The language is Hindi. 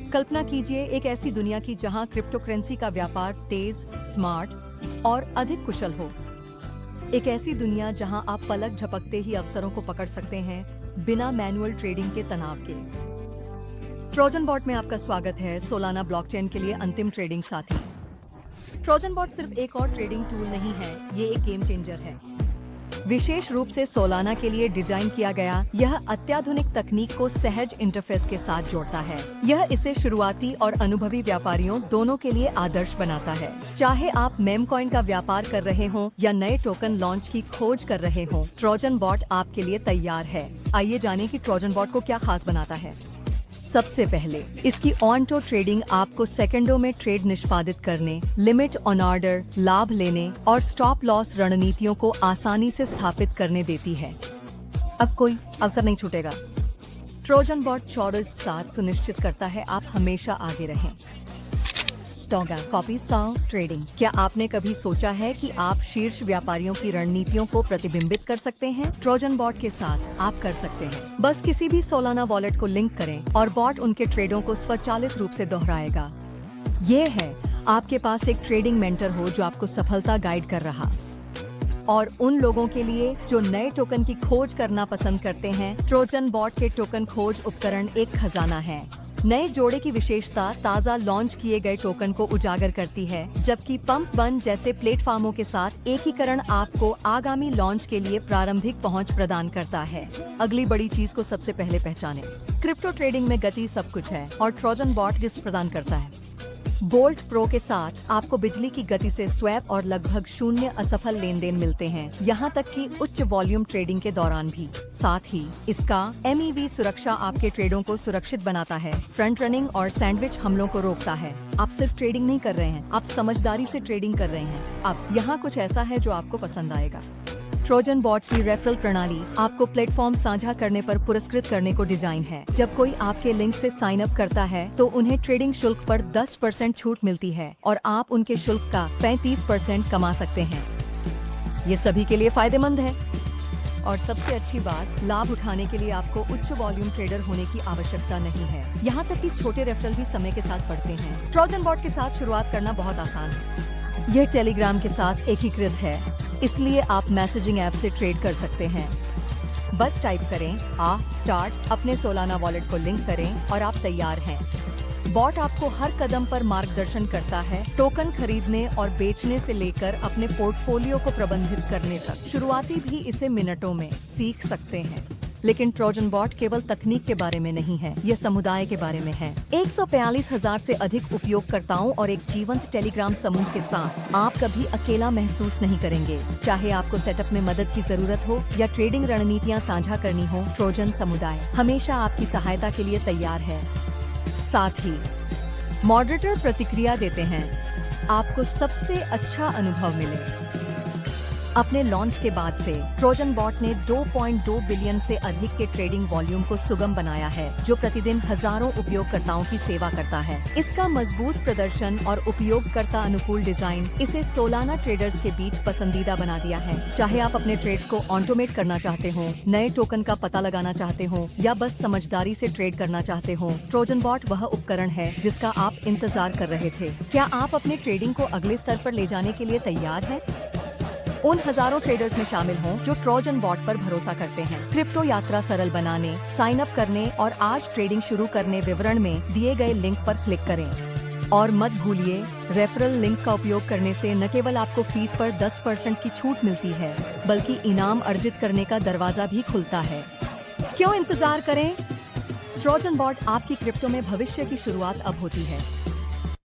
कल्पना कीजिए एक ऐसी दुनिया की जहां क्रिप्टो करेंसी का व्यापार तेज, स्मार्ट और अधिक कुशल हो। एक ऐसी दुनिया जहां आप पलक झपकते ही अवसरों को पकड़ सकते हैं बिना मैनुअल ट्रेडिंग के तनाव के। ट्रोजन बॉट में आपका स्वागत है, सोलाना ब्लॉकचेन के लिए अंतिम ट्रेडिंग साथी। ट्रोजन बॉट सिर्फ एक और ट्रेडिंग टूल नहीं है, ये एक गेम चेंजर है। विशेष रूप से सोलाना के लिए डिजाइन किया गया यह अत्याधुनिक तकनीक को सहज इंटरफेस के साथ जोड़ता है। यह इसे शुरुआती और अनुभवी व्यापारियों दोनों के लिए आदर्श बनाता है। चाहे आप मेम कॉइन का व्यापार कर रहे हों या नए टोकन लॉन्च की खोज कर रहे हों, ट्रोजन बॉट आपके लिए तैयार है। आइए जानें कि ट्रोजन बॉट को क्या खास बनाता है। सबसे पहले इसकी ऑन टो ट्रेडिंग आपको सेकंडों में ट्रेड निष्पादित करने, लिमिट ऑन ऑर्डर, लाभ लेने और स्टॉप लॉस रणनीतियों को आसानी से स्थापित करने देती है। अब कोई अवसर नहीं छूटेगा। ट्रोजन बॉट 24/7 सुनिश्चित करता है आप हमेशा आगे रहें। Stock copy trading. क्या आपने कभी सोचा है कि आप शीर्ष व्यापारियों की रणनीतियों को प्रतिबिंबित कर सकते हैं? ट्रोजन बॉट के साथ आप कर सकते हैं। बस किसी भी सोलाना वॉलेट को लिंक करें और बॉट उनके ट्रेडों को स्वचालित रूप से दोहराएगा। ये है, आपके पास एक ट्रेडिंग मेंटर हो जो आपको सफलता गाइड कर रहा। और उन लोगों के लिए जो नए टोकन की खोज करना पसंद करते हैं, ट्रोजन बॉट के टोकन खोज उपकरण एक खजाना है। नए जोड़े की विशेषता ताज़ा लॉन्च किए गए टोकन को उजागर करती है, जबकि पंप वन जैसे प्लेटफॉर्मों के साथ एकीकरण आपको आगामी लॉन्च के लिए प्रारंभिक पहुंच प्रदान करता है। अगली बड़ी चीज को सबसे पहले पहचानें। क्रिप्टो ट्रेडिंग में गति सब कुछ है और ट्रोजन बॉट डिस्क प्रदान करता है। बोल्ट प्रो के साथ आपको बिजली की गति से स्वैप और लगभग 0 असफल लेन देन मिलते हैं, यहाँ तक कि उच्च वॉल्यूम ट्रेडिंग के दौरान भी। साथ ही इसका MEV सुरक्षा आपके ट्रेडों को सुरक्षित बनाता है, फ्रंट रनिंग और सैंडविच हमलों को रोकता है। आप सिर्फ ट्रेडिंग नहीं कर रहे हैं, आप समझदारी से ट्रेडिंग कर रहे हैं। अब यहाँ कुछ ऐसा है जो आपको पसंद आएगा। ट्रोजन बॉट की रेफरल प्रणाली आपको प्लेटफॉर्म साझा करने पर पुरस्कृत करने को डिजाइन है। जब कोई आपके लिंक से साइन अप करता है तो उन्हें ट्रेडिंग शुल्क पर 10% छूट मिलती है और आप उनके शुल्क का 35% कमा सकते हैं। ये सभी के लिए फायदेमंद है। और सबसे अच्छी बात, लाभ उठाने के लिए आपको उच्च वॉल्यूम ट्रेडर होने की आवश्यकता नहीं है। यहाँ तक कि छोटे रेफरल भी समय के साथ बढ़ते हैं। ट्रोजन बॉट के साथ शुरुआत करना बहुत आसान है। यह टेलीग्राम के साथ एकीकृत है, इसलिए आप मैसेजिंग ऐप से ट्रेड कर सकते हैं। बस टाइप करें स्टार्ट, अपने सोलाना वॉलेट को लिंक करें और आप तैयार हैं। बॉट आपको हर कदम पर मार्गदर्शन करता है, टोकन खरीदने और बेचने से लेकर अपने पोर्टफोलियो को प्रबंधित करने तक। शुरुआती भी इसे मिनटों में सीख सकते हैं। लेकिन ट्रोजन बॉट केवल तकनीक के बारे में नहीं है, यह समुदाय के बारे में है। 142,000 से अधिक उपयोगकर्ताओं और एक जीवंत टेलीग्राम समूह के साथ आप कभी अकेला महसूस नहीं करेंगे। चाहे आपको सेटअप में मदद की जरूरत हो या ट्रेडिंग रणनीतियां साझा करनी हो, ट्रोजन समुदाय हमेशा आपकी सहायता के लिए तैयार है। साथ ही मॉडरेटर प्रतिक्रिया देते हैं, आपको सबसे अच्छा अनुभव मिले। अपने लॉन्च के बाद से ट्रोजन बॉट ने 2.2 बिलियन से अधिक के ट्रेडिंग वॉल्यूम को सुगम बनाया है, जो प्रतिदिन हजारों उपयोगकर्ताओं की सेवा करता है। इसका मजबूत प्रदर्शन और उपयोगकर्ता अनुकूल डिजाइन इसे सोलाना ट्रेडर्स के बीच पसंदीदा बना दिया है। चाहे आप अपने ट्रेड्स को ऑटोमेट करना चाहते हो, नए टोकन का पता लगाना चाहते हो या बस समझदारी से ट्रेड करना चाहते हो, ट्रोजन बॉट वह उपकरण है जिसका आप इंतजार कर रहे थे। क्या आप अपने ट्रेडिंग को अगले स्तर पर ले जाने के लिए तैयार हैं? उन हजारों ट्रेडर्स में शामिल हों जो ट्रोजन बॉट पर भरोसा करते हैं। क्रिप्टो यात्रा सरल बनाने, साइन अप करने और आज ट्रेडिंग शुरू करने विवरण में दिए गए लिंक पर क्लिक करें। और मत भूलिए, रेफरल लिंक का उपयोग करने से न केवल आपको फीस पर 10% की छूट मिलती है, बल्कि इनाम अर्जित करने का दरवाजा भी खुलता है। क्यों इंतजार करें? ट्रोजन बॉट आपकी क्रिप्टो में भविष्य की शुरुआत अब होती है।